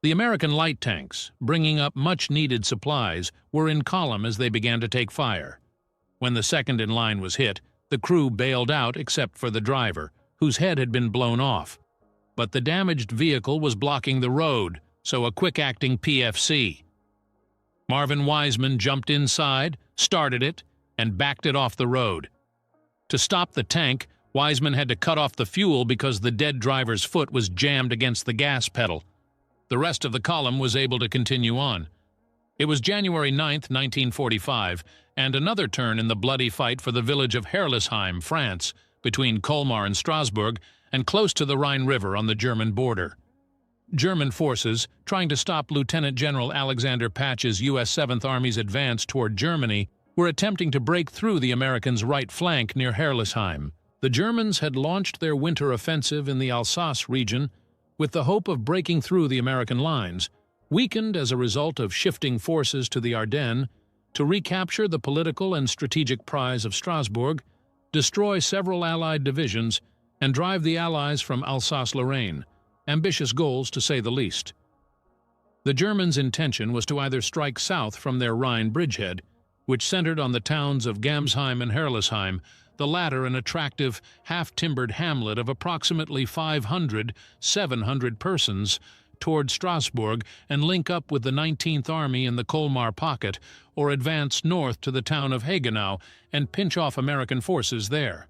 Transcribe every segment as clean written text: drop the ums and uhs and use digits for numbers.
The American light tanks, bringing up much-needed supplies, were in column as they began to take fire. When the second in line was hit, the crew bailed out except for the driver, whose head had been blown off. But the damaged vehicle was blocking the road, so a quick-acting PFC. Marvin Wiseman jumped inside, started it, and backed it off the road. To stop the tank, Wiseman had to cut off the fuel because the dead driver's foot was jammed against the gas pedal. The rest of the column was able to continue on. It was January 9, 1945, and another turn in the bloody fight for the village of Herlesheim, France, between Colmar and Strasbourg, and close to the Rhine River on the German border. German forces, trying to stop Lieutenant General Alexander Patch's U.S. 7th Army's advance toward Germany, were attempting to break through the Americans' right flank near Herlesheim. The Germans had launched their winter offensive in the Alsace region with the hope of breaking through the American lines, weakened as a result of shifting forces to the Ardennes, to recapture the political and strategic prize of Strasbourg, destroy several Allied divisions, and drive the Allies from Alsace-Lorraine. Ambitious goals, to say the least. The Germans' intention was to either strike south from their Rhine bridgehead, which centered on the towns of Gamsheim and Herlesheim, the latter an attractive, half-timbered hamlet of approximately 700 persons, toward Strasbourg and link up with the 19th Army in the Colmar pocket, or advance north to the town of Hagenau and pinch off American forces there.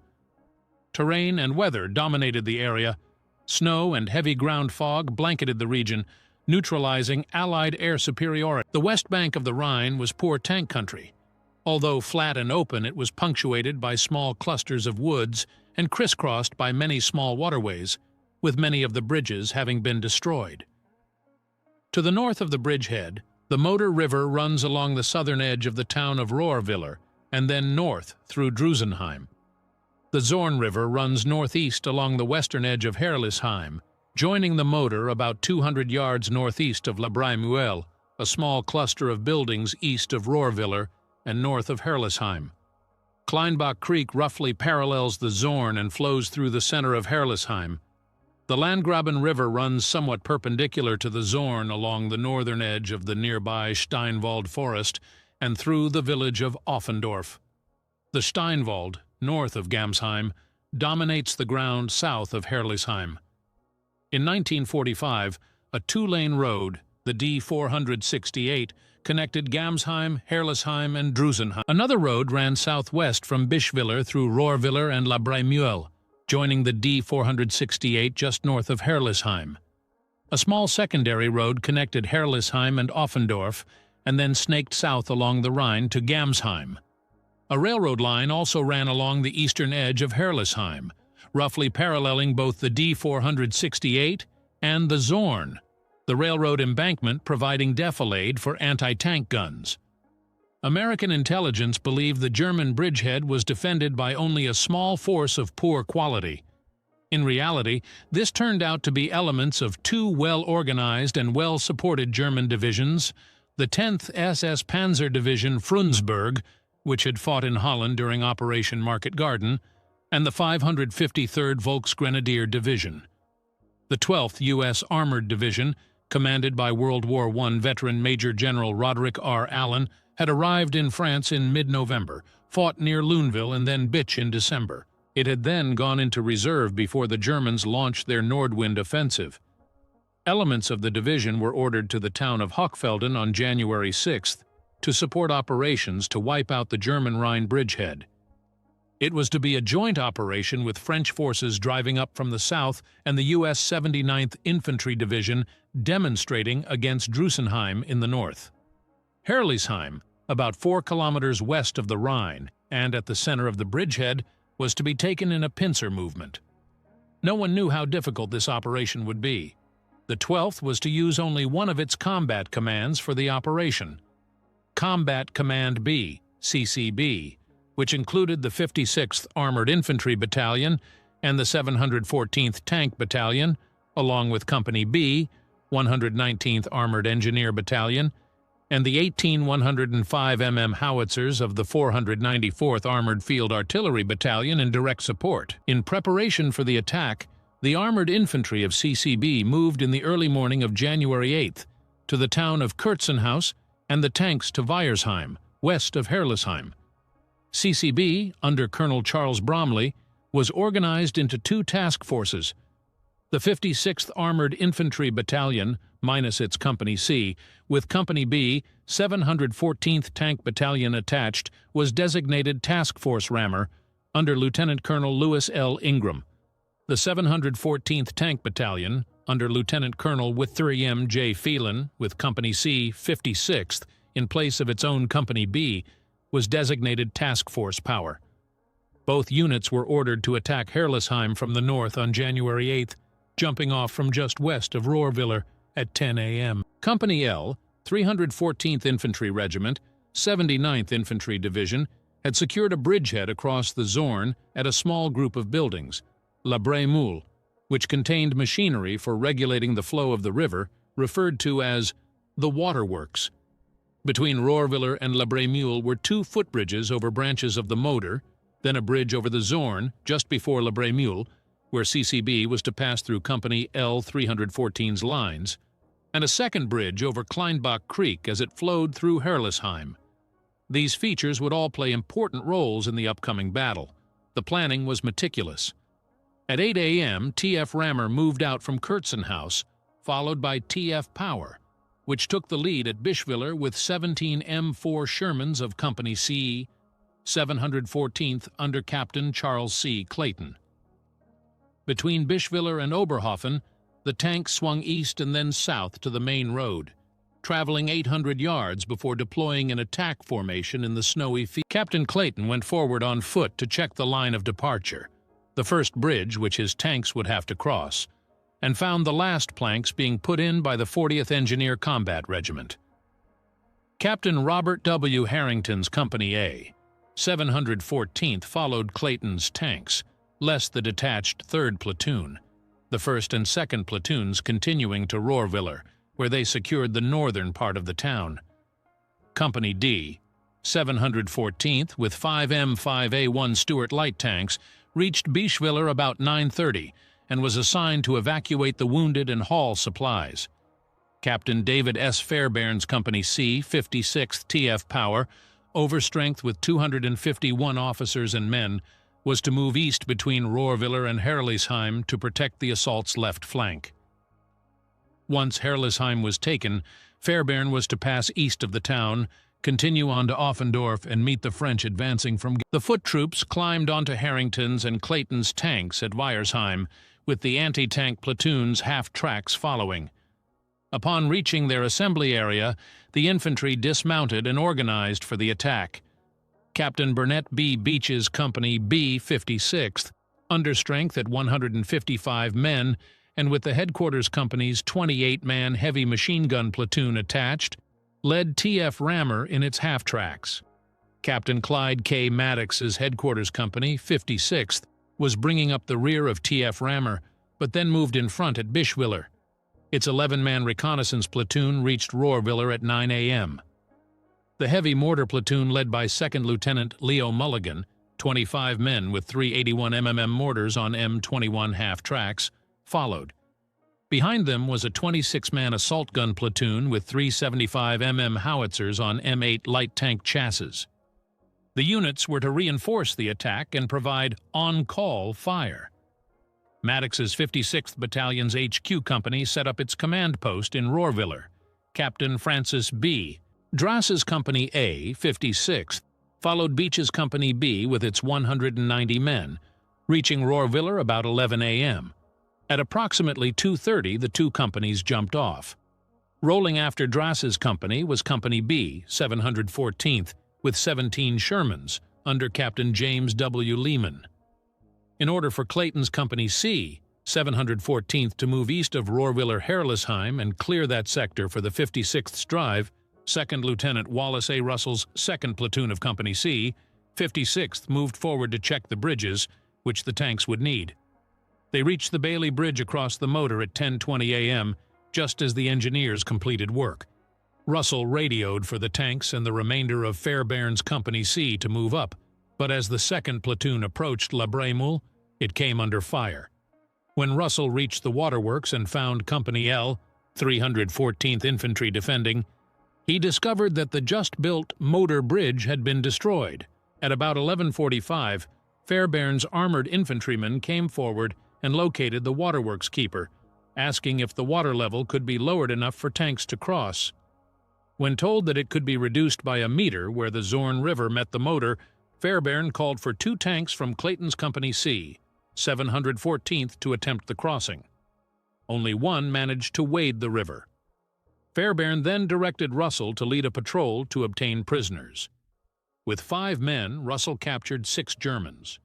Terrain and weather dominated the area. Snow and heavy ground fog blanketed the region, neutralizing Allied air superiority. The west bank of the Rhine was poor tank country. Although flat and open, it was punctuated by small clusters of woods and crisscrossed by many small waterways, with many of the bridges having been destroyed. To the north of the bridgehead, the Moder River runs along the southern edge of the town of Rohrwiller and then north through Drusenheim. The Zorn River runs northeast along the western edge of Herlesheim, joining the Moder about 200 yards northeast of La Brie-Muelle, a small cluster of buildings east of Rohrwiller and north of Herlesheim. Kleinbach Creek roughly parallels the Zorn and flows through the center of Herlesheim. The Landgraben River runs somewhat perpendicular to the Zorn along the northern edge of the nearby Steinwald forest and through the village of Offendorf. The Steinwald, north of Gamsheim, dominates the ground south of Herlesheim. In 1945, a two-lane road, the D468, connected Gamsheim, Herlesheim, and Drusenheim. Another road ran southwest from Bischwiller through Rohrwiller and La Brie-Muelle, joining the D468 just north of Herlesheim. A small secondary road connected Herlesheim and Offendorf, and then snaked south along the Rhine to Gamsheim. A railroad line also ran along the eastern edge of Herlesheim, roughly paralleling both the D468 and the Zorn, the railroad embankment providing defilade for anti-tank guns. American intelligence believed the German bridgehead was defended by only a small force of poor quality. In reality, this turned out to be elements of two well-organized and well-supported German divisions, the 10th SS Panzer Division Frundsberg, which had fought in Holland during Operation Market Garden, and the 553rd Volksgrenadier Division. The 12th U.S. Armored Division, commanded by World War I veteran Major General Roderick R. Allen, had arrived in France in mid-November, fought near Luneville and then Bitch in December. It had then gone into reserve before the Germans launched their Nordwind offensive. Elements of the division were ordered to the town of Hochfelden on January 6th to support operations to wipe out the German Rhine bridgehead. It was to be a joint operation with French forces driving up from the south and the U.S. 79th Infantry Division demonstrating against Drusenheim in the north. Herlesheim, about 4 kilometers west of the Rhine and at the center of the bridgehead, was to be taken in a pincer movement. No one knew how difficult this operation would be. The 12th was to use only one of its combat commands for the operation, Combat Command B, CCB, which included the 56th Armored Infantry Battalion and the 714th Tank Battalion, along with Company B, 119th Armored Engineer Battalion, and the 18 105 mm howitzers of the 494th Armored Field Artillery Battalion in direct support. In preparation for the attack, The armored infantry of CCB moved in the early morning of January 8th to the town of Kurzenhaus and the tanks to Weiersheim, west of Herlesheim. CCB, under Colonel Charles Bromley, was organized into two task forces. The 56th Armored Infantry Battalion, minus its Company C, with Company B, 714th Tank Battalion attached, was designated Task Force Rammer under Lieutenant Colonel Lewis L. Ingram. The 714th Tank Battalion, under Lieutenant Colonel Witheriam J. Phelan, with Company C, 56th, in place of its own Company B, was designated Task Force Power. Both units were ordered to attack Herlesheim from the north on January 8th, jumping off from just west of Rohrwiller at 10 a.m. Company L, 314th Infantry Regiment, 79th Infantry Division, had secured a bridgehead across the Zorn at a small group of buildings, La Brémoule, which contained machinery for regulating the flow of the river, referred to as the waterworks. Between Rohrwiller and La Brémoule were two footbridges over branches of the Moder, then a bridge over the Zorn just before La Brémoule, where CCB was to pass through Company L 314's lines, and a second bridge over Kleinbach Creek as it flowed through Herlesheim. These features would all play important roles in the upcoming battle. The planning was meticulous. At 8 a.m., TF Rammer moved out from Kurzenhaus, followed by TF Power, which took the lead at Bischwiller with 17 M4 Shermans of Company C, 714th under Captain Charles C. Clayton. Between Bischwiller and Oberhofen, the tank swung east and then south to the main road, traveling 800 yards before deploying an attack formation in the snowy field. Captain Clayton went forward on foot to check the line of departure, the first bridge which his tanks would have to cross, and found the last planks being put in by the 40th Engineer Combat Regiment. Captain Robert W. Harrington's Company A, 714th, followed Clayton's tanks, less the detached 3rd Platoon, the 1st and 2nd Platoons continuing to Rohrwiller, where they secured the northern part of the town. Company D, 714th, with 5 M5A1 Stuart light tanks, reached Bischwiller about 9:30 and was assigned to evacuate the wounded and haul supplies. Captain David S. Fairbairn's Company C, 56th TF Power, overstrength with 251 officers and men, was to move east between Rohrwiller and Herlesheim to protect the assault's left flank. Once Herlesheim was taken, Fairbairn was to pass east of the town, continue on to Offendorf, and meet the French advancing from... The foot troops climbed onto Harrington's and Clayton's tanks at Weiersheim, with the anti-tank platoons half-tracks following. Upon reaching their assembly area, the infantry dismounted and organized for the attack. Captain Burnett B. Beach's Company B, 56th, understrength at 155 men, and with the headquarters company's 28-man heavy machine gun platoon attached, led TF Rammer in its half-tracks. Captain Clyde K. Maddox's headquarters company, 56th, was bringing up the rear of TF Rammer, but then moved in front at Bischwiller. Its 11-man reconnaissance platoon reached Rohrwiller at 9 a.m. The heavy mortar platoon led by 2nd Lieutenant Leo Mulligan, 25 men with 381 mm mortars on M21 half-tracks, followed. Behind them was a 26-man assault gun platoon with 375 mm howitzers on M8 light tank chassis. The units were to reinforce the attack and provide on-call fire. Maddox's 56th Battalion's HQ company set up its command post in Rohrwiller. Captain Francis B. Drass's Company A, 56th, followed Beach's Company B with its 190 men, reaching Rohrwiller about 11 a.m. At approximately 2:30, the two companies jumped off. Rolling after Drass's company was Company B, 714th, with 17 Shermans, under Captain James W. Lehman. In order for Clayton's Company C, 714th, to move east of Rohrwiller-Herlesheim and clear that sector for the 56th's drive, 2nd Lieutenant Wallace A. Russell's 2nd Platoon of Company C, 56th, moved forward to check the bridges, which the tanks would need. They reached the Bailey Bridge across the Moder at 10:20 a.m., just as the engineers completed work. Russell radioed for the tanks and the remainder of Fairbairn's Company C to move up, but as the 2nd Platoon approached La Brémoule, it came under fire. When Russell reached the waterworks and found Company L, 314th Infantry defending, he discovered that the just-built motor bridge had been destroyed. At about 11:45, Fairbairn's armored infantrymen came forward and located the waterworks keeper, asking if the water level could be lowered enough for tanks to cross. When told that it could be reduced by a meter where the Zorn River met the motor, Fairbairn called for 2 tanks from Clayton's Company C, 714th, to attempt the crossing. Only one managed to wade the river. Fairbairn then directed Russell to lead a patrol to obtain prisoners. With 5 men, Russell captured 6 Germans.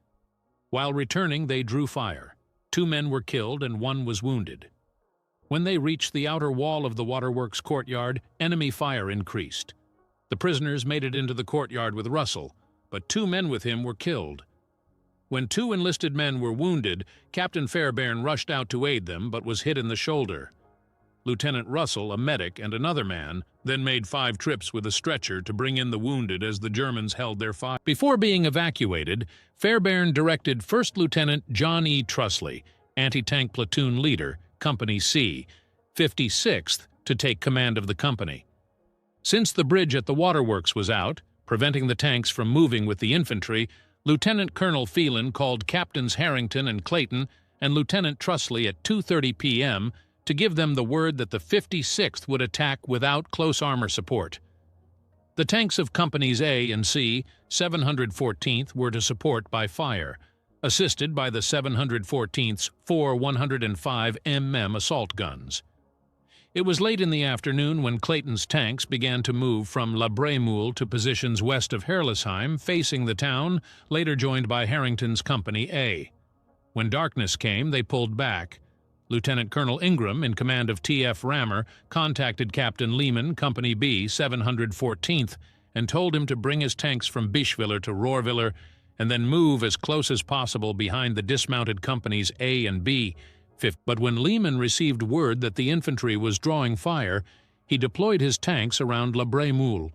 While returning, they drew fire. 2 men were killed and 1 was wounded. When they reached the outer wall of the waterworks courtyard, enemy fire increased. The prisoners made it into the courtyard with Russell, but 2 men with him were killed. When 2 enlisted men were wounded, Captain Fairbairn rushed out to aid them but was hit in the shoulder. Lieutenant Russell, a medic, and another man then made 5 trips with a stretcher to bring in the wounded as the Germans held their fire. Before being evacuated, Fairbairn directed 1st Lieutenant John E. Trusley, anti-tank platoon leader, Company C, 56th, to take command of the company. Since the bridge at the waterworks was out, preventing the tanks from moving with the infantry, Lieutenant Colonel Phelan called Captains Harrington and Clayton and Lieutenant Trusley at 2:30 p.m. to give them the word that the 56th would attack without close armor support. The tanks of Companies A and C, 714th, were to support by fire, assisted by the 714th's 4 105 mm assault guns. It was late in the afternoon when Clayton's tanks began to move from La Brémoule to positions west of Herlesheim, facing the town, later joined by Harrington's Company A. When darkness came, they pulled back. Lieutenant Colonel Ingram, in command of T.F. Rammer, contacted Captain Lehman, Company B, 714th, and told him to bring his tanks from Bischwiller to Rohrwiller and then move as close as possible behind the dismounted Companies A and B. But when Lehman received word that the infantry was drawing fire, he deployed his tanks around La Brémoule.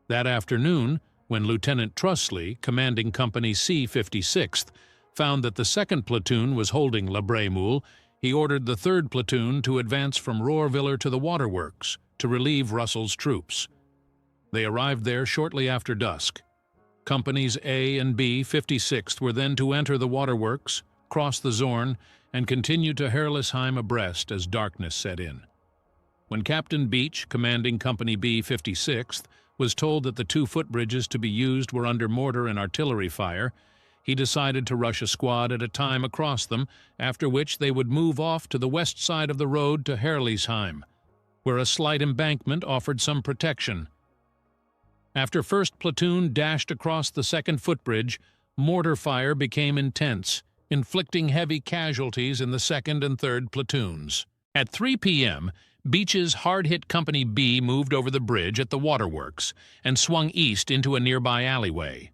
That afternoon, when Lieutenant Trusley, commanding Company C, 56th, found that the 2nd Platoon was holding La Brémoule, he ordered the 3rd Platoon to advance from Rohrwiller to the waterworks to relieve Russell's troops. They arrived there shortly after dusk. Companies A and B, 56th, were then to enter the waterworks, cross the Zorn, and continue to Herlesheim abreast as darkness set in. When Captain Beach, commanding Company B, 56th, was told that the 2 footbridges to be used were under mortar and artillery fire, he decided to rush a squad at a time across them, after which they would move off to the west side of the road to Herlesheim, where a slight embankment offered some protection. After 1st Platoon dashed across the 2nd footbridge, mortar fire became intense, inflicting heavy casualties in the 2nd and 3rd platoons. At 3 p.m., Beach's hard-hit Company B moved over the bridge at the waterworks and swung east into a nearby alleyway.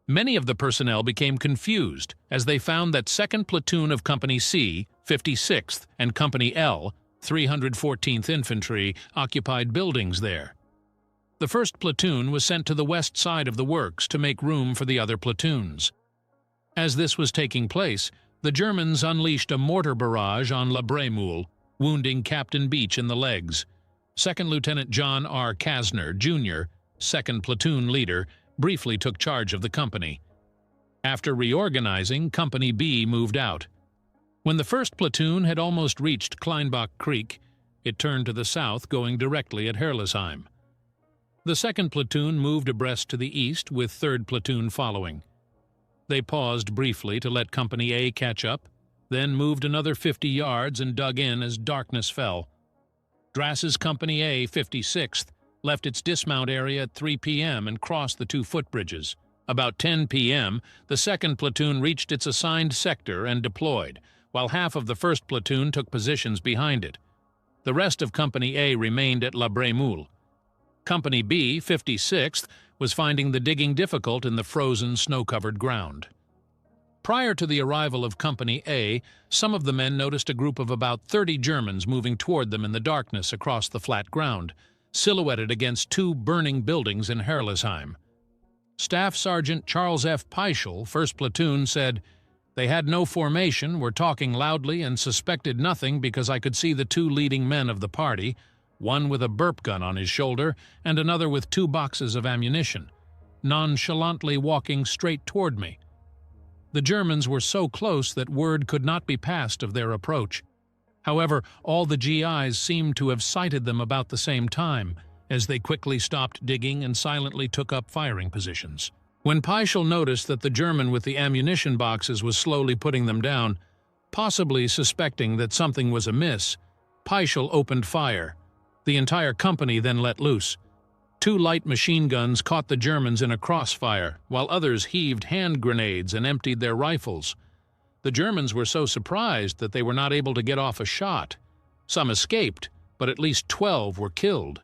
Many of the personnel became confused as they found that 2nd Platoon of Company C, 56th, and Company L, 314th Infantry, occupied buildings there. The 1st Platoon was sent to the west side of the works to make room for the other platoons. As this was taking place, the Germans unleashed a mortar barrage on La Brémoule, wounding Captain Beach in the legs. 2nd Lieutenant John R. Kasner, Jr., 2nd Platoon leader, briefly took charge of the company. After reorganizing, Company B moved out. When the 1st Platoon had almost reached Kleinbach Creek, it turned to the south, going directly at Herlesheim. The 2nd Platoon moved abreast to the east, with 3rd Platoon following. They paused briefly to let Company A catch up, then moved another 50 yards and dug in as darkness fell. Drass's Company A, 56th, left its dismount area at 3 p.m. and crossed the 2 footbridges. About 10 p.m., the 2nd Platoon reached its assigned sector and deployed, while half of the 1st Platoon took positions behind it. The rest of Company A remained at La Brémoule. Company B, 56th, was finding the digging difficult in the frozen, snow-covered ground. Prior to the arrival of Company A, some of the men noticed a group of about 30 Germans moving toward them in the darkness across the flat ground, silhouetted against 2 burning buildings in Herlesheim. Staff Sergeant Charles F. Peischel, 1st Platoon, said, They had no formation, were talking loudly, and suspected nothing because I could see the two leading men of the party, one with a burp gun on his shoulder and another with 2 boxes of ammunition, nonchalantly walking straight toward me. The Germans were so close that word could not be passed of their approach. However, all the GIs seemed to have sighted them about the same time, as they quickly stopped digging and silently took up firing positions. When Peischl noticed that the German with the ammunition boxes was slowly putting them down, possibly suspecting that something was amiss, Peischl opened fire. The entire company then let loose. 2 light machine guns caught the Germans in a crossfire, while others heaved hand grenades and emptied their rifles. The Germans were so surprised that they were not able to get off a shot. Some escaped, but at least 12 were killed.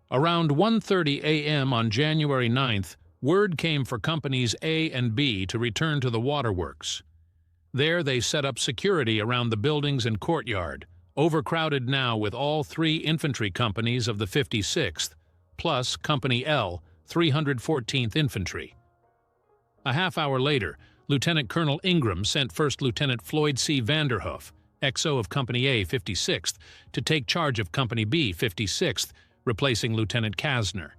Around 1:30 a.m. on January 9th, word came for Companies A and B to return to the waterworks. There they set up security around the buildings and courtyard, overcrowded now with all 3 infantry companies of the 56th, plus Company L, 314th Infantry. A half hour later, Lieutenant Colonel Ingram sent First Lieutenant Floyd C. Vanderhoof, XO of Company A, 56th, to take charge of Company B, 56th, replacing Lieutenant Kasner.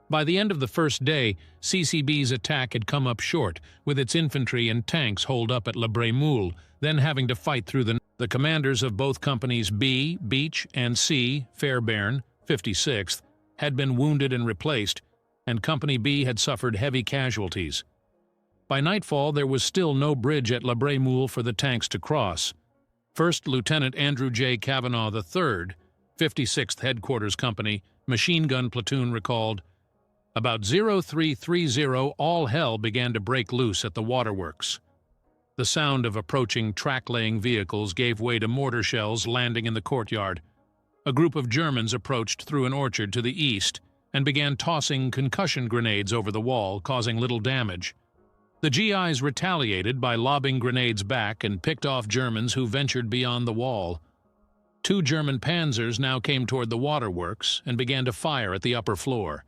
By the end of the first day, CCB's attack had come up short, with its infantry and tanks holed up at La Brémoule, then having to fight through the commanders of both Companies B, Beach, and C, Fairbairn, 56th, had been wounded and replaced, and Company B had suffered heavy casualties. By nightfall, there was still no bridge at La Brémoule for the tanks to cross. First Lieutenant Andrew J. Cavanaugh III, 56th Headquarters Company, Machine Gun Platoon recalled, "About 0330, all hell began to break loose at the waterworks. The sound of approaching track-laying vehicles gave way to mortar shells landing in the courtyard. A group of Germans approached through an orchard to the east and began tossing concussion grenades over the wall, causing little damage. The GIs retaliated by lobbing grenades back and picked off Germans who ventured beyond the wall. 2 German panzers now came toward the waterworks and began to fire at the upper floor.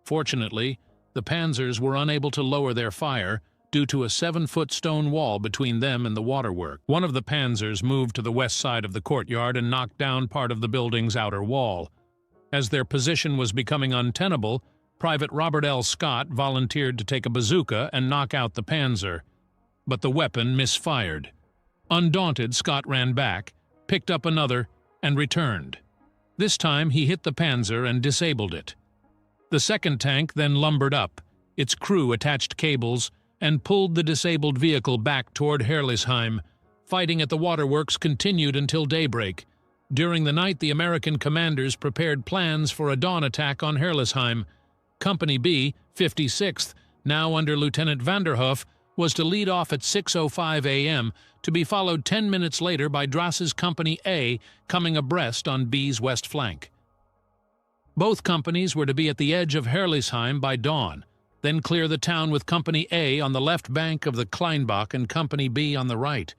Fortunately, the panzers were unable to lower their fire due to a 7-foot stone wall between them and the waterwork. One of the panzers moved to the west side of the courtyard and knocked down part of the building's outer wall. As their position was becoming untenable, Private Robert L. Scott volunteered to take a bazooka and knock out the panzer, but the weapon misfired. Undaunted, Scott ran back, picked up another, and returned. This time he hit the panzer and disabled it. The second tank then lumbered up, its crew attached cables, and pulled the disabled vehicle back toward Herlesheim. Fighting at the waterworks continued until daybreak. During the night, the American commanders prepared plans for a dawn attack on Herlesheim. Company B, 56th, now under Lieutenant Vanderhoof, was to lead off at 6:05 a.m., to be followed 10 minutes later by Drass's Company A coming abreast on B's west flank. Both companies were to be at the edge of Herlesheim by dawn, then clear the town with Company A on the left bank of the Kleinbach and Company B on the right.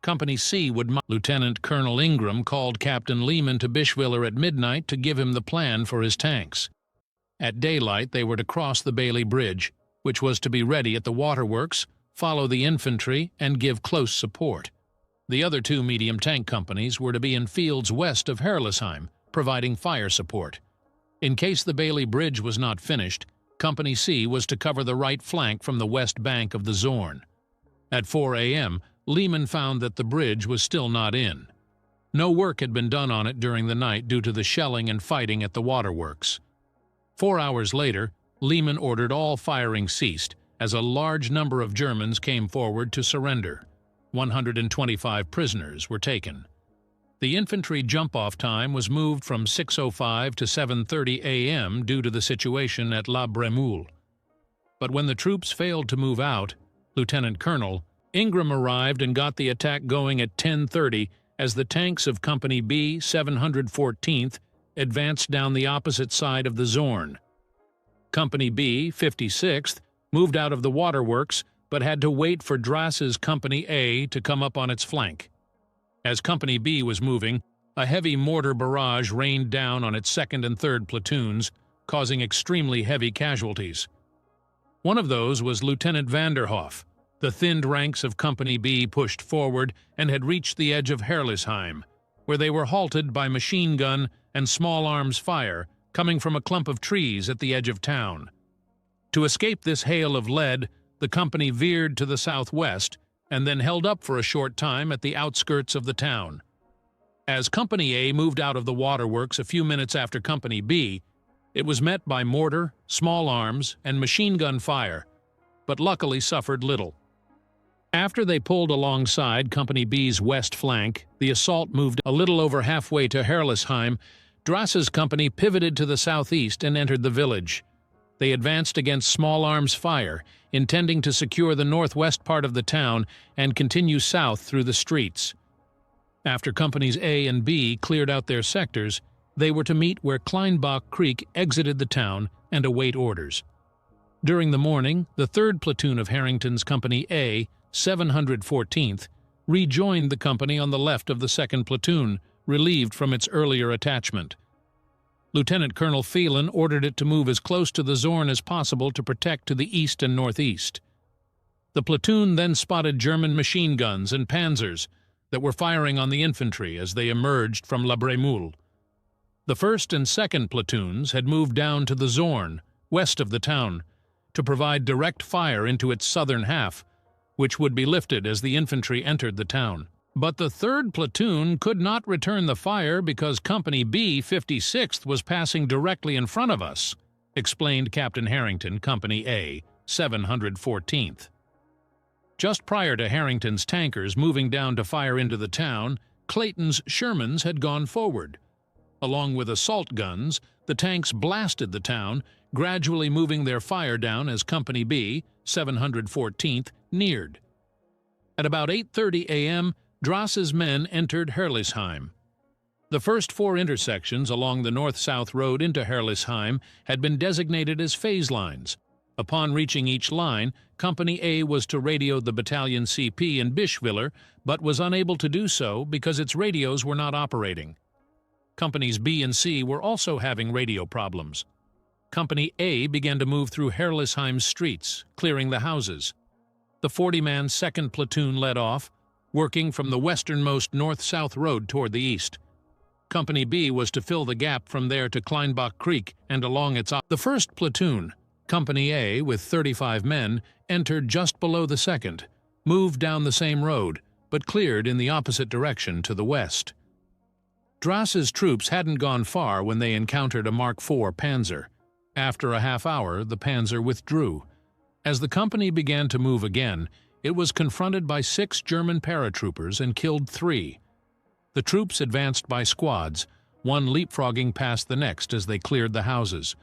Company C would... Lieutenant Colonel Ingram called Captain Lehman to Bischwiller at midnight to give him the plan for his tanks. At daylight, they were to cross the Bailey Bridge, which was to be ready at the waterworks, follow the infantry, and give close support. The other 2 medium tank companies were to be in fields west of Herlesheim, providing fire support. In case the Bailey Bridge was not finished, Company C was to cover the right flank from the west bank of the Zorn. At 4 a.m., Lehman found that the bridge was still not in. No work had been done on it during the night due to the shelling and fighting at the waterworks. 4 hours later, Lehman ordered all firing ceased, as a large number of Germans came forward to surrender. 125 prisoners were taken. The infantry jump-off time was moved from 6:05 to 7:30 a.m. due to the situation at La Brémoule. But when the troops failed to move out, Lieutenant Colonel Ingram arrived and got the attack going at 10:30 as the tanks of Company B, 714th, advanced down the opposite side of the Zorn. Company B, 56th, moved out of the waterworks but had to wait for Drass's Company A to come up on its flank. As Company B was moving, a heavy mortar barrage rained down on its 2nd and 3rd platoons, causing extremely heavy casualties. One of those was Lieutenant Vanderhoof, The thinned ranks of Company B pushed forward and had reached the edge of Herlesheim, where they were halted by machine gun and small arms fire coming from a clump of trees at the edge of town. To escape this hail of lead, the company veered to the southwest and then held up for a short time at the outskirts of the town. As Company A moved out of the waterworks a few minutes after Company B, it was met by mortar, small arms, and machine gun fire, but luckily suffered little. After they pulled alongside Company B's west flank, the assault moved a little over halfway to Herlesheim. Drass's company pivoted to the southeast and entered the village. They advanced against small arms fire, intending to secure the northwest part of the town and continue south through the streets. After Companies A and B cleared out their sectors, they were to meet where Kleinbach Creek exited the town and await orders. During the morning, the 3rd Platoon of Harrington's Company A, 714th, rejoined the company on the left of the 2nd Platoon, relieved from its earlier attachment. Lieutenant Colonel Phelan ordered it to move as close to the Zorn as possible to protect to the east and northeast. The platoon then spotted German machine guns and panzers that were firing on the infantry as they emerged from La Bremoule. The 1st and 2nd platoons had moved down to the Zorn, west of the town, to provide direct fire into its southern half, which would be lifted as the infantry entered the town. But the 3rd platoon could not return the fire because Company B, 56th, was passing directly in front of us, explained Captain Harrington, Company A, 714th. Just prior to Harrington's tankers moving down to fire into the town, Clayton's Shermans had gone forward. Along with assault guns, the tanks blasted the town, gradually moving their fire down as Company B, 714th, neared. At about 8:30 a.m., Drass's men entered Herlesheim. The first 4 intersections along the north-south road into Herlesheim had been designated as phase lines. Upon reaching each line, Company A was to radio the Battalion CP in Bischwiller, but was unable to do so because its radios were not operating. Companies B and C were also having radio problems. Company A began to move through Herlesheim's streets, clearing the houses. The 40-man 2nd Platoon led off, working from the westernmost north-south road toward the east. Company B was to fill the gap from there to Kleinbach Creek and along its The 1st Platoon, Company A, with 35 men, entered just below the 2nd, moved down the same road, but cleared in the opposite direction to the west. Drass's troops hadn't gone far when they encountered a Mark IV Panzer. After a half hour, the Panzer withdrew. As the company began to move again, it was confronted by 6 German paratroopers and killed 3. The troops advanced by squads, one leapfrogging past the next as they cleared the houses.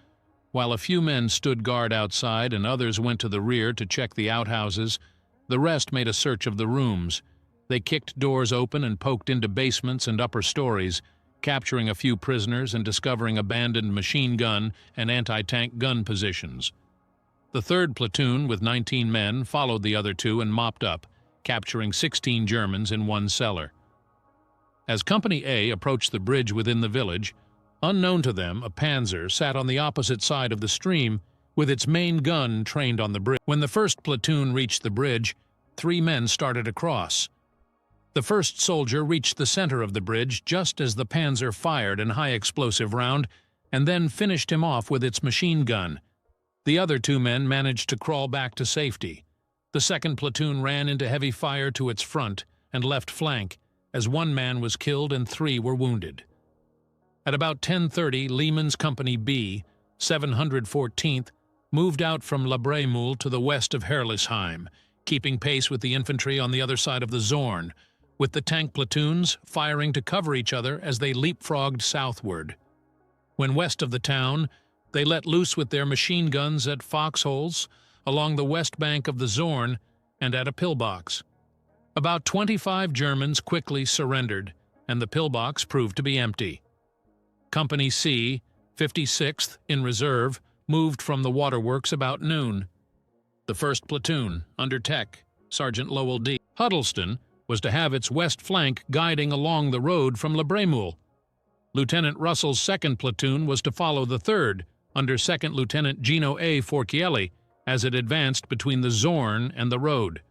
While a few men stood guard outside and others went to the rear to check the outhouses, the rest made a search of the rooms. They kicked doors open and poked into basements and upper stories, capturing a few prisoners and discovering abandoned machine gun and anti-tank gun positions. The 3rd Platoon, with 19 men, followed the other 2 and mopped up, capturing 16 Germans in one cellar. As Company A approached the bridge within the village, unknown to them, a Panzer sat on the opposite side of the stream with its main gun trained on the bridge. When the 1st Platoon reached the bridge, 3 men started across. The first soldier reached the center of the bridge just as the Panzer fired an high-explosive round and then finished him off with its machine gun. The other 2 men managed to crawl back to safety. The 2nd Platoon ran into heavy fire to its front and left flank, as 1 man was killed and 3 were wounded. At about 10:30, Lehmann's Company B, 714th, moved out from La Bremoule to the west of Herlesheim, keeping pace with the infantry on the other side of the Zorn, with the tank platoons firing to cover each other as they leapfrogged southward. When west of the town, they let loose with their machine guns at foxholes, along the west bank of the Zorn, and at a pillbox. About 25 Germans quickly surrendered, and the pillbox proved to be empty. Company C, 56th, in reserve, moved from the waterworks about noon. The 1st Platoon, under Tech, Sergeant Lowell D. Huddleston, was to have its west flank guiding along the road from La Bremoule. Lieutenant Russell's 2nd Platoon was to follow the 3rd, under 2nd Lieutenant Gino A. Forchielli, as it advanced between the Zorn and the road.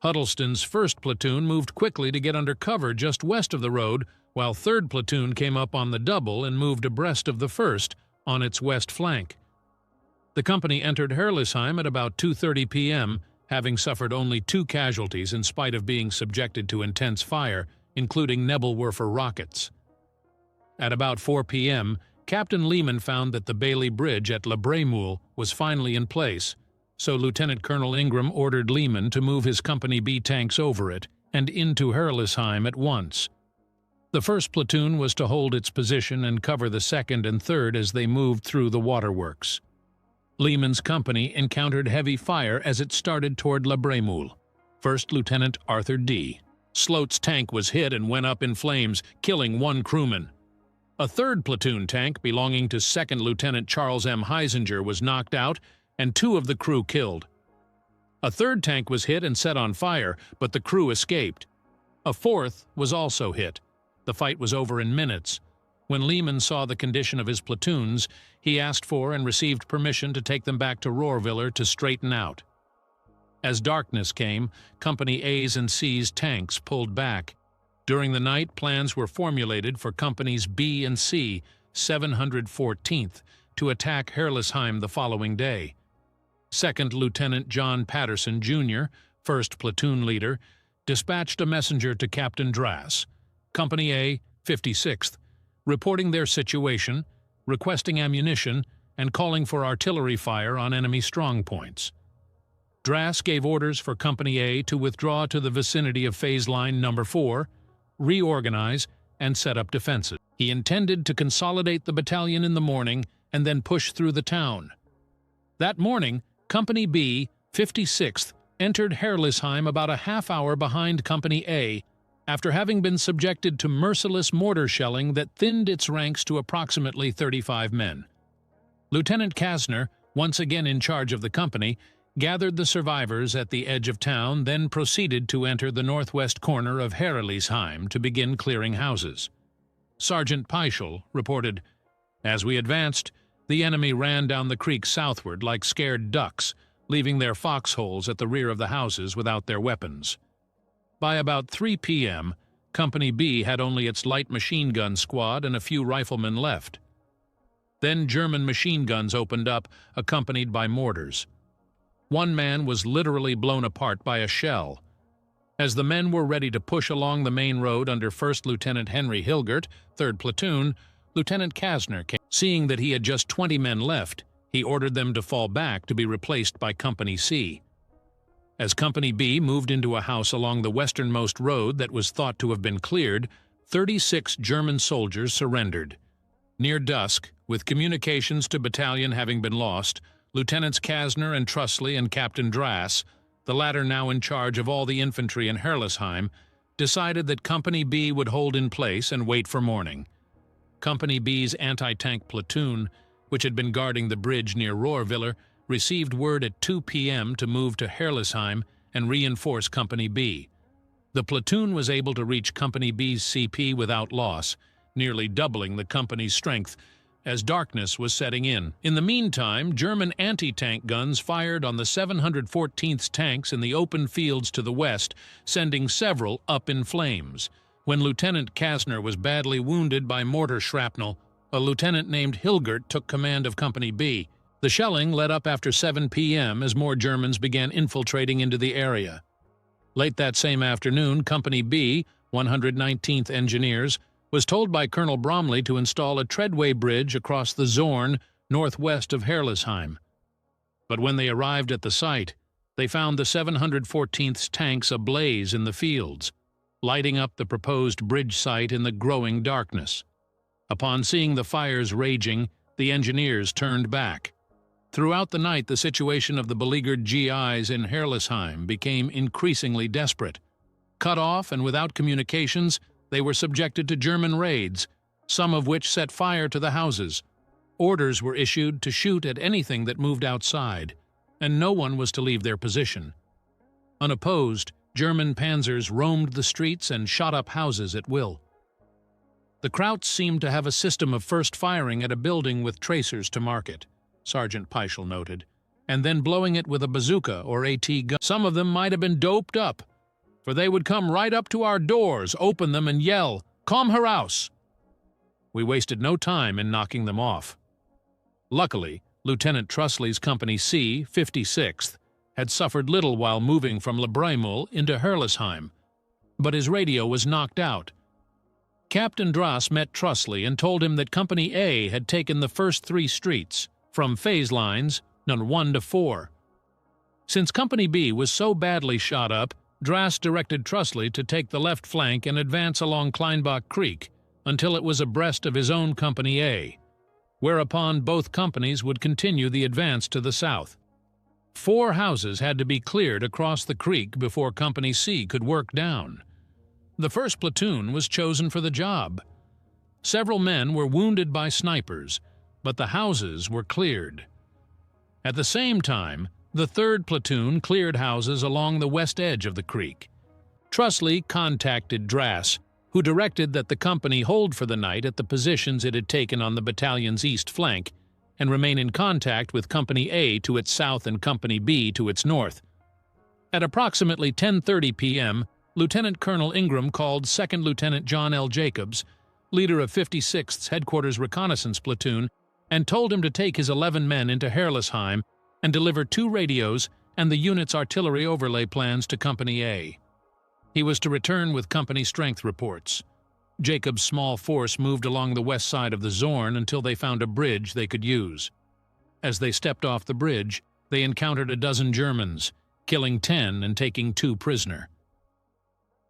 Huddleston's 1st Platoon moved quickly to get under cover just west of the road, while 3rd Platoon came up on the double and moved abreast of the 1st on its west flank. The company entered Herlesheim at about 2:30 p.m., having suffered only 2 casualties in spite of being subjected to intense fire, including Nebelwerfer rockets. At about 4 p.m., Captain Lehman found that the Bailey Bridge at La Bremoule was finally in place, so Lieutenant Colonel Ingram ordered Lehman to move his Company B tanks over it and into Herlesheim at once. The 1st Platoon was to hold its position and cover the 2nd and 3rd as they moved through the waterworks. Lehman's company encountered heavy fire as it started toward La Bremoule. 1st Lieutenant Arthur D. Sloat's tank was hit and went up in flames, killing 1 crewman. A 3rd Platoon tank belonging to 2nd Lieutenant Charles M. Heisinger was knocked out and 2 of the crew killed. A 3rd tank was hit and set on fire, but the crew escaped. A 4th was also hit. The fight was over in minutes. When Lehman saw the condition of his platoons, he asked for and received permission to take them back to Rohrwiller to straighten out. As darkness came, Company A's and C's tanks pulled back. During the night, plans were formulated for Companies B and C, 714th, to attack Herlesheim the following day. 2nd Lieutenant John Patterson, Jr., 1st Platoon leader, dispatched a messenger to Captain Drass, Company A, 56th, reporting their situation, requesting ammunition, and calling for artillery fire on enemy strongpoints. Drass gave orders for Company A to withdraw to the vicinity of Phase Line No. 4, reorganize, and set up defenses. He intended to consolidate the battalion in the morning and then push through the town. That morning, Company B, 56th, entered Herlesheim about a half hour behind Company A, after having been subjected to merciless mortar shelling that thinned its ranks to approximately 35 men. Lieutenant Kasner, once again in charge of the company, gathered the survivors at the edge of town, then proceeded to enter the northwest corner of Herlesheim to begin clearing houses. Sergeant Peischel reported, "As we advanced, the enemy ran down the creek southward like scared ducks, leaving their foxholes at the rear of the houses without their weapons. By about 3 p.m., Company B had only its light machine gun squad and a few riflemen left. Then German machine guns opened up, accompanied by mortars. 1 man was literally blown apart by a shell. As the men were ready to push along the main road under 1st Lieutenant Henry Hilgert, 3rd Platoon, Lieutenant Kasner came. Seeing that he had just 20 men left, he ordered them to fall back to be replaced by Company C. As Company B moved into a house along the westernmost road that was thought to have been cleared, 36 German soldiers surrendered. Near dusk, with communications to battalion having been lost, Lieutenants Kasner and Trusley and Captain Drass, the latter now in charge of all the infantry in Herlesheim, decided that Company B would hold in place and wait for morning. Company B's anti-tank platoon, which had been guarding the bridge near Rohrwiller, received word at 2 p.m. to move to Herlesheim and reinforce Company B. The platoon was able to reach Company B's CP without loss, nearly doubling the company's strength, as darkness was setting in. In the meantime, German anti-tank guns fired on the 714th tanks in the open fields to the west, sending several up in flames. When Lieutenant Kasner was badly wounded by mortar shrapnel, a lieutenant named Hilgert took command of Company B. The shelling let up after 7 p.m. as more Germans began infiltrating into the area. Late that same afternoon, Company B, 119th Engineers, was told by Colonel Bromley to install a treadway bridge across the Zorn northwest of Herlesheim. But when they arrived at the site, they found the 714th's tanks ablaze in the fields, lighting up the proposed bridge site in the growing darkness. Upon seeing the fires raging, the engineers turned back. Throughout the night, the situation of the beleaguered GIs in Herlesheim became increasingly desperate. Cut off and without communications, they were subjected to German raids, some of which set fire to the houses. Orders were issued to shoot at anything that moved outside, and no one was to leave their position. Unopposed, German panzers roamed the streets and shot up houses at will. The Krauts seemed to have a system of first firing at a building with tracers to mark it, Sergeant Peischel noted. and then blowing it with a bazooka or AT gun. Some of them might have been doped up, for they would come right up to our doors, open them, and yell, "Come heraus!" We wasted no time in knocking them off. Luckily, Lieutenant Trusley's Company C, 56th, had suffered little while moving from Lebremel into Herlesheim, but his radio was knocked out. Captain Drass met Trusley and told him that Company A had taken the first 3 streets, from phase lines No. 1 to 4. Since Company B was so badly shot up, Drass directed Trusley to take the left flank and advance along Kleinbach Creek until it was abreast of his own Company A, whereupon both companies would continue the advance to the south. 4 houses had to be cleared across the creek before Company C could work down. The first platoon was chosen for the job. Several men were wounded by snipers, but the houses were cleared. At the same time, the 3rd platoon cleared houses along the west edge of the creek. Trusley contacted Drass, who directed that the company hold for the night at the positions it had taken on the battalion's east flank and remain in contact with Company A to its south and Company B to its north. At approximately 10:30 p.m., Lieutenant Colonel Ingram called 2nd Lieutenant John L. Jacobs, leader of 56th's Headquarters Reconnaissance Platoon, and told him to take his 11 men into Herlesheim and deliver 2 radios and the unit's artillery overlay plans to Company A. He was to return with company strength reports. Jacob's small force moved along the west side of the Zorn until they found a bridge they could use. As they stepped off the bridge, they encountered a dozen Germans, killing 10 and taking 2 prisoner.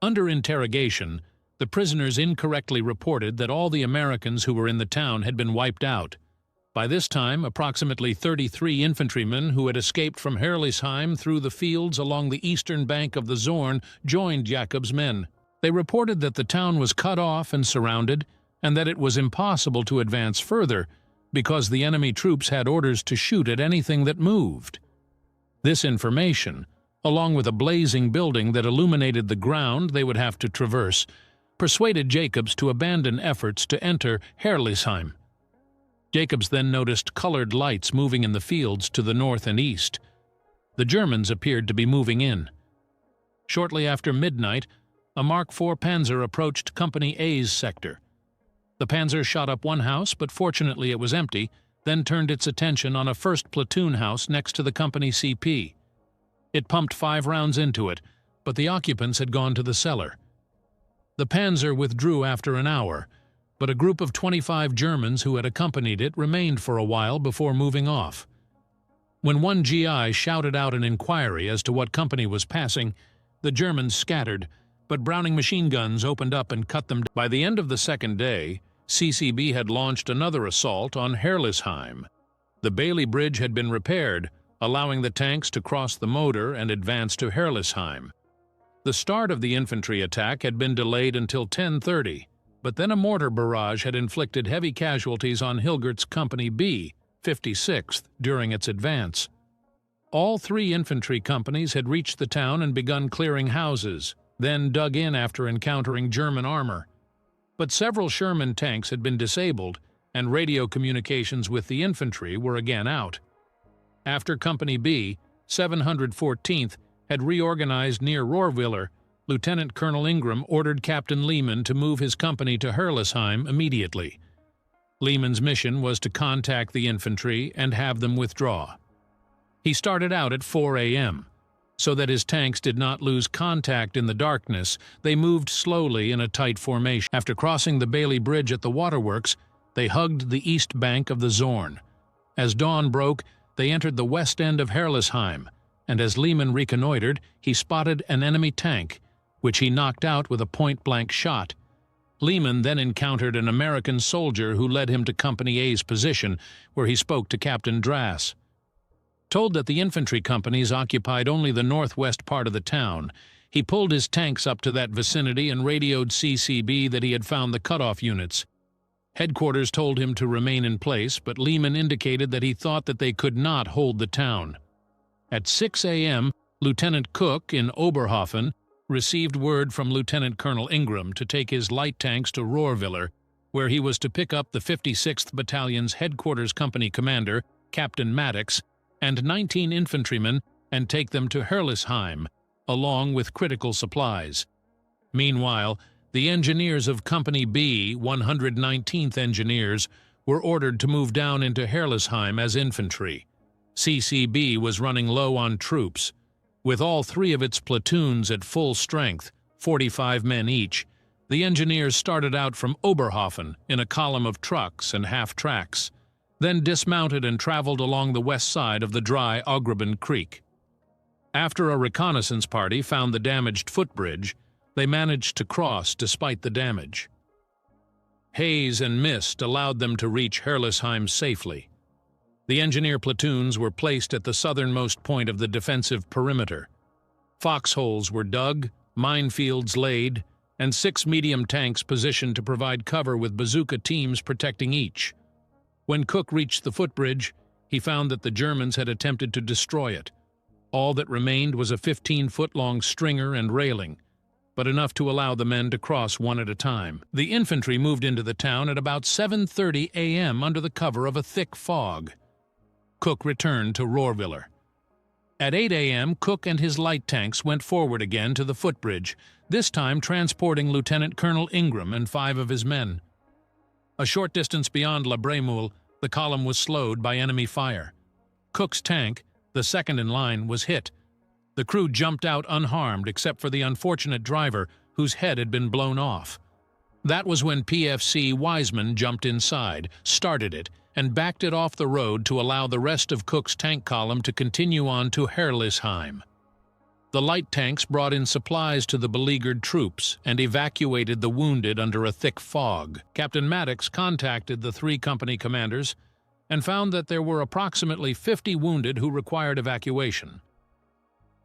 Under interrogation, the prisoners incorrectly reported that all the Americans who were in the town had been wiped out. By this time, approximately 33 infantrymen who had escaped from Herlesheim through the fields along the eastern bank of the Zorn joined Jacob's men. They reported that the town was cut off and surrounded, and that it was impossible to advance further because the enemy troops had orders to shoot at anything that moved. This information, along with a blazing building that illuminated the ground they would have to traverse, persuaded Jacobs to abandon efforts to enter Herlesheim. Jacobs then noticed colored lights moving in the fields to the north and east. The Germans appeared to be moving in. Shortly after midnight, a Mark IV Panzer approached Company A's sector. The Panzer shot up one house, but fortunately it was empty, then turned its attention on a 1st Platoon house next to the Company CP. It pumped 5 rounds into it, but the occupants had gone to the cellar. The Panzer withdrew after an hour, but a group of 25 Germans who had accompanied it remained for a while before moving off. When one GI shouted out an inquiry as to what company was passing, the Germans scattered, but Browning machine guns opened up and cut them down. By the end of the 2nd day, CCB had launched another assault on Herlesheim. The Bailey Bridge had been repaired, allowing the tanks to cross the Moder and advance to Herlesheim. The start of the infantry attack had been delayed until 10:30, but then a mortar barrage had inflicted heavy casualties on Hilgert's Company B, 56th, during its advance. All 3 infantry companies had reached the town and begun clearing houses, then dug in after encountering German armor. But several Sherman tanks had been disabled, and radio communications with the infantry were again out. After Company B, 714th had reorganized near Rohrwiller, Lieutenant Colonel Ingram ordered Captain Lehman to move his company to Herlesheim immediately. Lehman's mission was to contact the infantry and have them withdraw. He started out at 4 a.m. So that his tanks did not lose contact in the darkness, they moved slowly in a tight formation. After crossing the Bailey Bridge at the waterworks, they hugged the east bank of the Zorn. As dawn broke, they entered the west end of Herlesheim, and as Lehman reconnoitered, he spotted an enemy tank, which he knocked out with a point-blank shot. Lehman then encountered an American soldier who led him to Company A's position, where he spoke to Captain Drass. Told that the infantry companies occupied only the northwest part of the town, he pulled his tanks up to that vicinity and radioed CCB that he had found the cutoff units. Headquarters told him to remain in place, but Lehman indicated that he thought that they could not hold the town. At 6 a.m., Lieutenant Cook in Oberhofen received word from Lieutenant Colonel Ingram to take his light tanks to Rohrwiller, where he was to pick up the 56th Battalion's headquarters company commander, Captain Maddox, and 19 infantrymen and take them to Herlesheim, along with critical supplies. Meanwhile, the engineers of Company B, 119th Engineers, were ordered to move down into Herlesheim as infantry. CCB was running low on troops. With all three of its platoons at full strength, 45 men each, the engineers started out from Oberhofen in a column of trucks and half-tracks, then dismounted and traveled along the west side of the dry Augraben Creek. After a reconnaissance party found the damaged footbridge, they managed to cross despite the damage. Haze and mist allowed them to reach Herlesheim safely. The engineer platoons were placed at the southernmost point of the defensive perimeter. Foxholes were dug, minefields laid, and 6 medium tanks positioned to provide cover with bazooka teams protecting each. When Cook reached the footbridge, he found that the Germans had attempted to destroy it. All that remained was a 15-foot-long stringer and railing, but enough to allow the men to cross one at a time. The infantry moved into the town at about 7:30 a.m. under the cover of a thick fog. Cook returned to Rohrwiller. At 8 a.m., Cook and his light tanks went forward again to the footbridge, this time transporting Lieutenant Colonel Ingram and 5 of his men. A short distance beyond La Bremoule, the column was slowed by enemy fire. Cook's tank, the second in line, was hit. The crew jumped out unharmed except for the unfortunate driver, whose head had been blown off. That was when PFC Wiseman jumped inside, started it, and backed it off the road to allow the rest of Cook's tank column to continue on to Herlesheim. The light tanks brought in supplies to the beleaguered troops and evacuated the wounded under a thick fog. Captain Maddox contacted the 3 company commanders and found that there were approximately 50 wounded who required evacuation.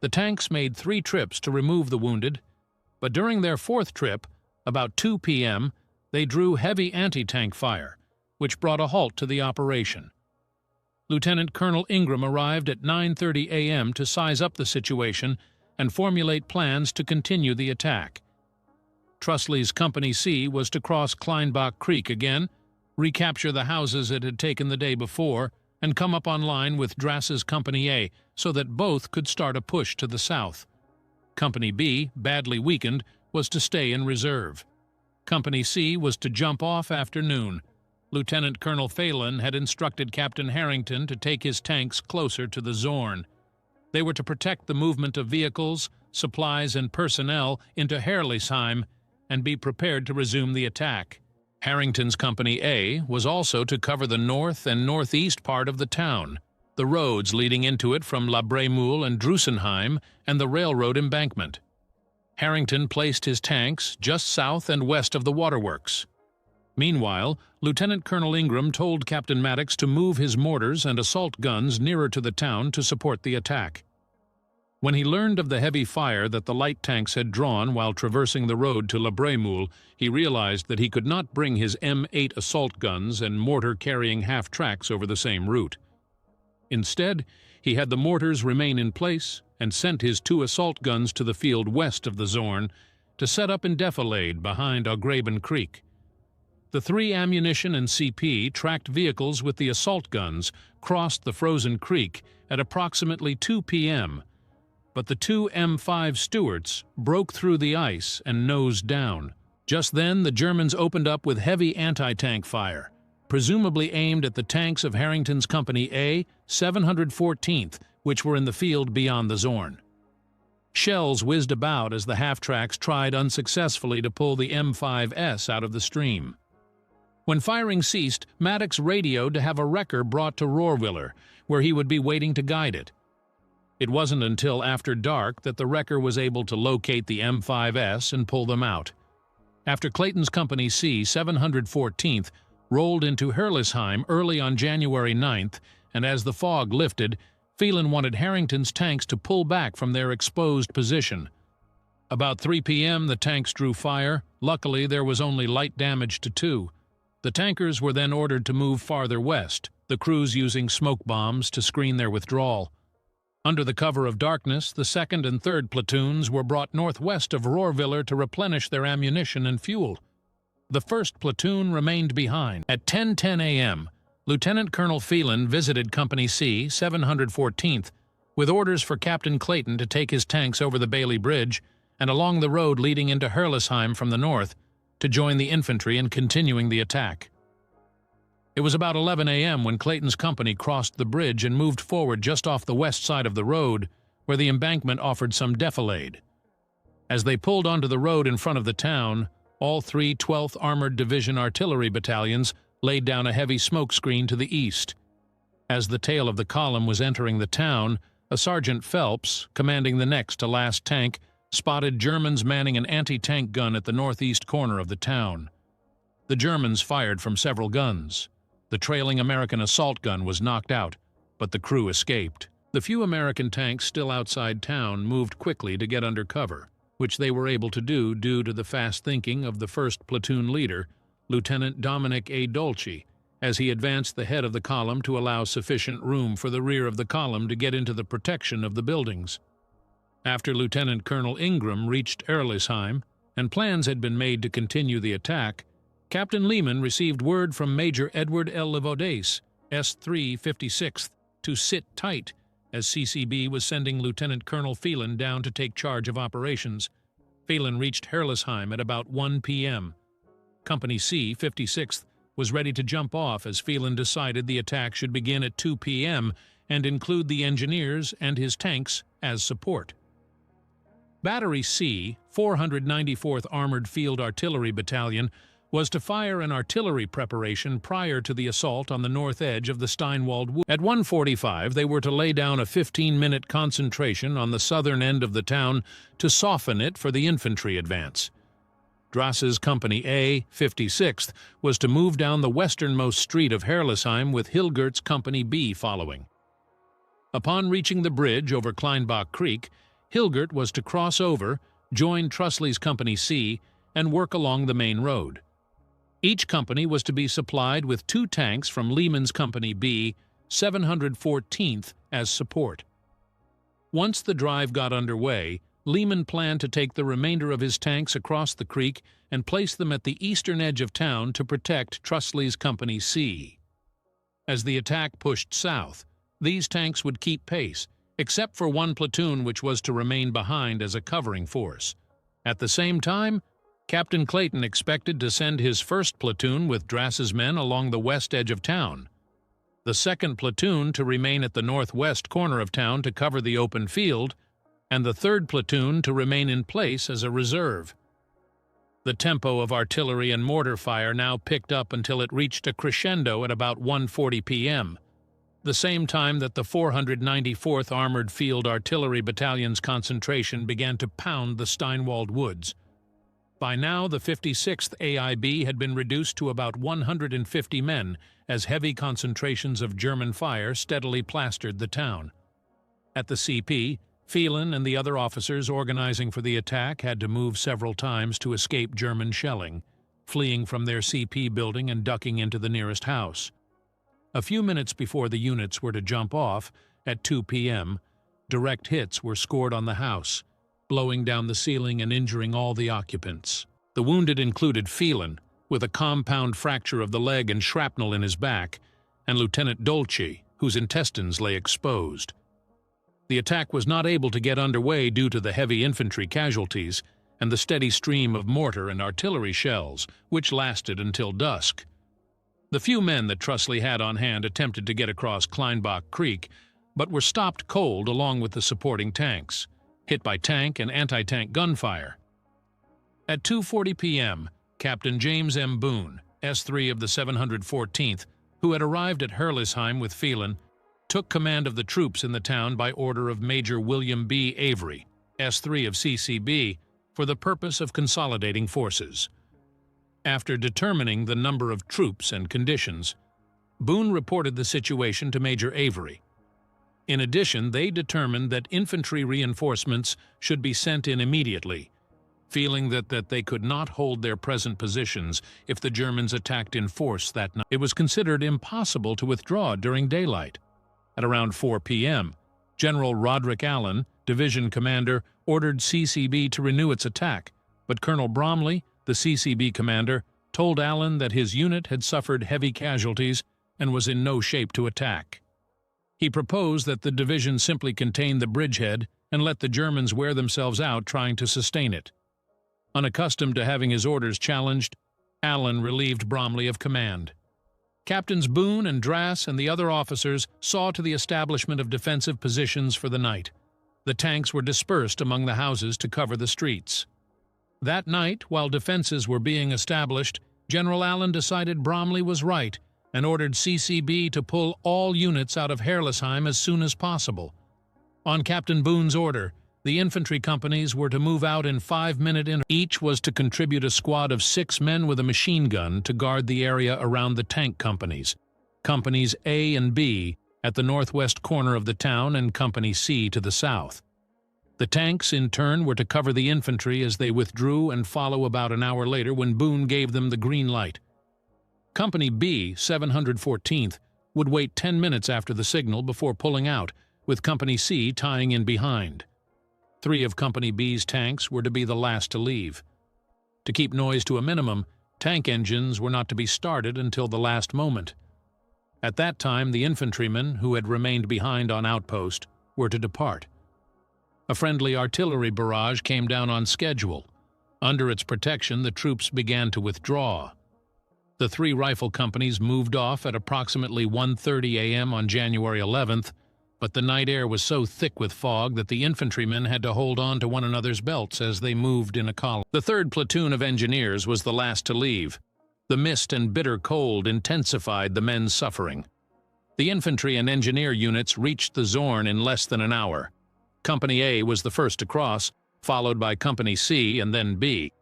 The tanks made 3 trips to remove the wounded, but during their 4th trip, about 2 p.m., they drew heavy anti-tank fire, which brought a halt to the operation. Lieutenant Colonel Ingram arrived at 9:30 a.m. to size up the situation and formulate plans to continue the attack. Trusley's Company C was to cross Kleinbach Creek again, recapture the houses it had taken the day before, and come up online with Drass's Company A so that both could start a push to the south. Company B, badly weakened, was to stay in reserve. Company C was to jump off after noon. Lieutenant Colonel Phelan had instructed Captain Harrington to take his tanks closer to the Zorn. They were to protect the movement of vehicles, supplies, and personnel into Herlesheim and be prepared to resume the attack. Harrington's Company A was also to cover the north and northeast part of the town, the roads leading into it from La Bremoule and Drusenheim, and the railroad embankment. Harrington placed his tanks just south and west of the waterworks. Meanwhile, Lieutenant Colonel Ingram told Captain Maddox to move his mortars and assault guns nearer to the town to support the attack. When he learned of the heavy fire that the light tanks had drawn while traversing the road to La Bremoule, he realized that he could not bring his M8 assault guns and mortar-carrying half-tracks over the same route. Instead, he had the mortars remain in place and sent his 2 assault guns to the field west of the Zorn to set up in defilade behind Augraben Creek. The 3 ammunition and CP tracked vehicles with the assault guns crossed the frozen creek at approximately 2 p.m., but the 2 M5 Stuarts broke through the ice and nosed down. Just then, the Germans opened up with heavy anti-tank fire, presumably aimed at the tanks of Harrington's Company A, 714th, which were in the field beyond the Zorn. Shells whizzed about as the half-tracks tried unsuccessfully to pull the M5S out of the stream. When firing ceased, Maddox radioed to have a wrecker brought to Rohrwiller, where he would be waiting to guide it. It wasn't until after dark that the wrecker was able to locate the M5S and pull them out. After Clayton's Company C, 714th, rolled into Herlesheim early on January 9th, and as the fog lifted, Phelan wanted Harrington's tanks to pull back from their exposed position. About 3 p.m. the tanks drew fire. Luckily, there was only light damage to 2. The tankers were then ordered to move farther west, the crews using smoke bombs to screen their withdrawal. Under the cover of darkness, the 2nd and 3rd platoons were brought northwest of Rohrwiller to replenish their ammunition and fuel. The 1st platoon remained behind. At 10:10 a.m., Lieutenant Colonel Phelan visited Company C, 714th, with orders for Captain Clayton to take his tanks over the Bailey Bridge and along the road leading into Herlesheim from the north to join the infantry in continuing the attack. It was about 11 a.m. when Clayton's company crossed the bridge and moved forward just off the west side of the road, where the embankment offered some defilade. As they pulled onto the road in front of the town, all three 12th Armored Division artillery battalions laid down a heavy smoke screen to the east. As the tail of the column was entering the town, a Sergeant Phelps, commanding the next to last tank, spotted Germans manning an anti-tank gun at the northeast corner of the town. The Germans fired from several guns. The trailing American assault gun was knocked out, but the crew escaped. The few American tanks still outside town moved quickly to get under cover, which they were able to do due to the fast thinking of the 1st platoon leader, Lieutenant Dominic A. Dolce, as he advanced the head of the column to allow sufficient room for the rear of the column to get into the protection of the buildings. After Lieutenant Colonel Ingram reached Herlesheim, and plans had been made to continue the attack, Captain Lehman received word from Major Edward L. Livaudace, S3 56th, to sit tight, as CCB was sending Lieutenant Colonel Phelan down to take charge of operations. Phelan reached Herlesheim at about 1 p.m. Company C, 56th, was ready to jump off as Phelan decided the attack should begin at 2 p.m. and include the engineers and his tanks as support. Battery C, 494th Armored Field Artillery Battalion, was to fire an artillery preparation prior to the assault on the north edge of the Steinwald Wood. At 1:45, they were to lay down a 15-minute concentration on the southern end of the town to soften it for the infantry advance. Drass's Company A, 56th, was to move down the westernmost street of Herlesheim with Hilgert's Company B following. Upon reaching the bridge over Kleinbach Creek, Hilgert was to cross over, join Trusley's Company C, and work along the main road. Each company was to be supplied with 2 tanks from Lehman's Company B, 714th, as support. Once the drive got underway, Lehman planned to take the remainder of his tanks across the creek and place them at the eastern edge of town to protect Trusley's Company C. As the attack pushed south, these tanks would keep pace, except for one platoon which was to remain behind as a covering force. At the same time, Captain Clayton expected to send his 1st platoon with Drass's men along the west edge of town, the 2nd platoon to remain at the northwest corner of town to cover the open field, and the 3rd platoon to remain in place as a reserve. The tempo of artillery and mortar fire now picked up until it reached a crescendo at about 1:40 p.m., the same time that the 494th Armored Field Artillery Battalion's concentration began to pound the Steinwald Woods. By now, the 56th AIB had been reduced to about 150 men as heavy concentrations of German fire steadily plastered the town. At the CP, Phelan and the other officers organizing for the attack had to move several times to escape German shelling, fleeing from their CP building and ducking into the nearest house. A few minutes before the units were to jump off, at 2 p.m., direct hits were scored on the house, blowing down the ceiling and injuring all the occupants. The wounded included Phelan, with a compound fracture of the leg and shrapnel in his back, and Lieutenant Dolce, whose intestines lay exposed. The attack was not able to get underway due to the heavy infantry casualties and the steady stream of mortar and artillery shells, which lasted until dusk. The few men that Trusley had on hand attempted to get across Kleinbach Creek, but were stopped cold along with the supporting tanks, hit by tank and anti-tank gunfire. At 2:40 p.m., Captain James M. Boone, S3 of the 714th, who had arrived at Herlesheim with Phelan, took command of the troops in the town by order of Major William B. Avery, S3 of CCB, for the purpose of consolidating forces. After determining the number of troops and conditions, Boone reported the situation to Major Avery. In addition, they determined that infantry reinforcements should be sent in immediately, feeling that they could not hold their present positions if the Germans attacked in force that night. It was considered impossible to withdraw during daylight. At around 4 p.m., General Roderick Allen, division commander, ordered CCB to renew its attack, but Colonel Bromley, the CCB commander, told Allen that his unit had suffered heavy casualties and was in no shape to attack. He proposed that the division simply contain the bridgehead and let the Germans wear themselves out trying to sustain it. Unaccustomed to having his orders challenged, Allen relieved Bromley of command. Captains Boone and Drass and the other officers saw to the establishment of defensive positions for the night. The tanks were dispersed among the houses to cover the streets. That night, while defenses were being established, General Allen decided Bromley was right and ordered CCB to pull all units out of Herlesheim as soon as possible. On Captain Boone's order, the infantry companies were to move out in 5-minute intervals. Each was to contribute a squad of 6 men with a machine gun to guard the area around the tank companies. Companies A and B at the northwest corner of the town and Company C to the south. The tanks, in turn, were to cover the infantry as they withdrew and follow about an hour later when Boone gave them the green light. Company B, 714th, would wait 10 minutes after the signal before pulling out, with Company C tying in behind. 3 of Company B's tanks were to be the last to leave. To keep noise to a minimum, tank engines were not to be started until the last moment. At that time, the infantrymen, who had remained behind on outpost, were to depart. A friendly artillery barrage came down on schedule. Under its protection, the troops began to withdraw. The 3 rifle companies moved off at approximately 1:30 a.m. on January 11th, but the night air was so thick with fog that the infantrymen had to hold on to one another's belts as they moved in a column. The 3rd platoon of engineers was the last to leave. The mist and bitter cold intensified the men's suffering. The infantry and engineer units reached the Zorn in less than an hour. Company A was the first to cross, followed by Company C and then B.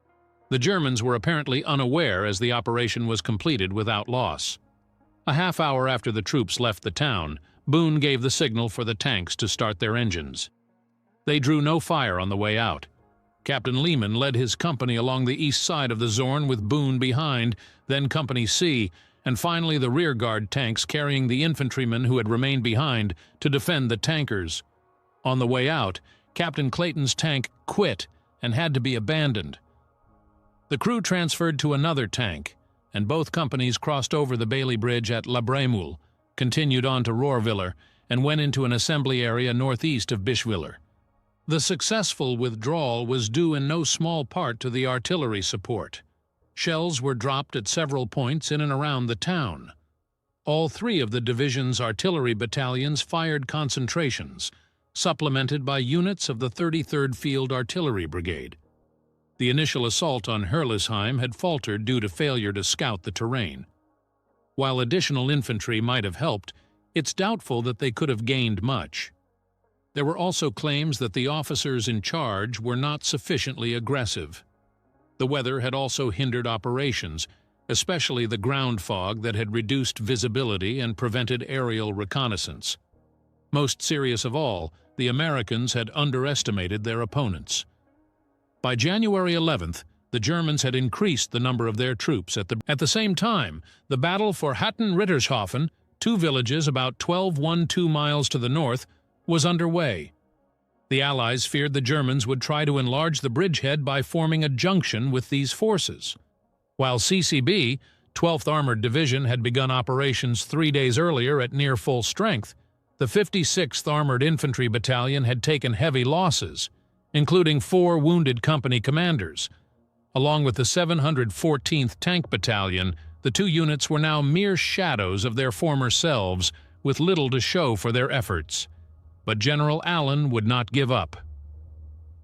The Germans were apparently unaware as the operation was completed without loss. A half hour after the troops left the town, Boone gave the signal for the tanks to start their engines. They drew no fire on the way out. Captain Lehman led his company along the east side of the Zorn with Boone behind, then Company C, and finally the rearguard tanks carrying the infantrymen who had remained behind to defend the tankers. On the way out, Captain Clayton's tank quit and had to be abandoned. The crew transferred to another tank, and both companies crossed over the Bailey Bridge at La Bremule, continued on to Rohrwiller, and went into an assembly area northeast of Bischwiller. The successful withdrawal was due in no small part to the artillery support. Shells were dropped at several points in and around the town. All 3 of the division's artillery battalions fired concentrations, supplemented by units of the 33rd Field Artillery Brigade. The initial assault on Herlesheim had faltered due to failure to scout the terrain. While additional infantry might have helped, it's doubtful that they could have gained much. There were also claims that the officers in charge were not sufficiently aggressive. The weather had also hindered operations, especially the ground fog that had reduced visibility and prevented aerial reconnaissance. Most serious of all, the Americans had underestimated their opponents. By January 11th, the Germans had increased the number of their troops. At the same time, the battle for Hatten-Rittershofen, 2 villages about 12 miles to the north, was underway. The Allies feared the Germans would try to enlarge the bridgehead by forming a junction with these forces. While CCB, 12th Armored Division, had begun operations 3 days earlier at near full strength, the 56th Armored Infantry Battalion had taken heavy losses, including 4 wounded company commanders. Along with the 714th Tank Battalion, the 2 units were now mere shadows of their former selves, with little to show for their efforts. But General Allen would not give up.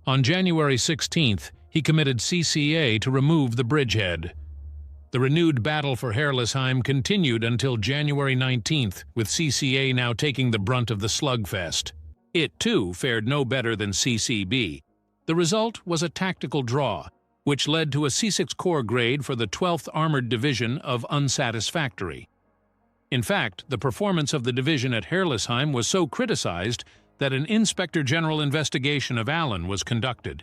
On January 16th, he committed CCA to remove the bridgehead. The renewed battle for Herlesheim continued until January 19th, with CCA now taking the brunt of the slugfest. It, too, fared no better than CCB. The result was a tactical draw, which led to a C6 Corps grade for the 12th Armored Division of unsatisfactory. In fact, the performance of the division at Herlesheim was so criticized that an Inspector General investigation of Allen was conducted.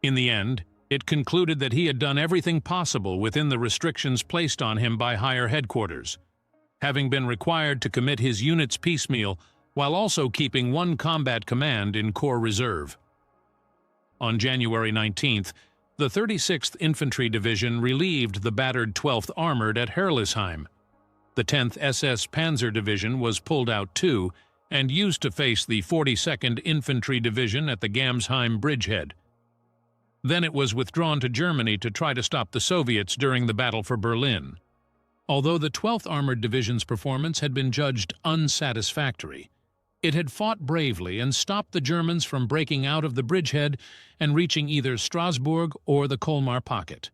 In the end, it concluded that he had done everything possible within the restrictions placed on him by higher headquarters, having been required to commit his units piecemeal while also keeping 1 combat command in Corps Reserve. On January 19th, the 36th Infantry Division relieved the battered 12th Armored at Herlesheim. The 10th SS Panzer Division was pulled out too and used to face the 42nd Infantry Division at the Gamsheim bridgehead. Then it was withdrawn to Germany to try to stop the Soviets during the Battle for Berlin. Although the 12th Armored Division's performance had been judged unsatisfactory, it had fought bravely and stopped the Germans from breaking out of the bridgehead and reaching either Strasbourg or the Colmar pocket.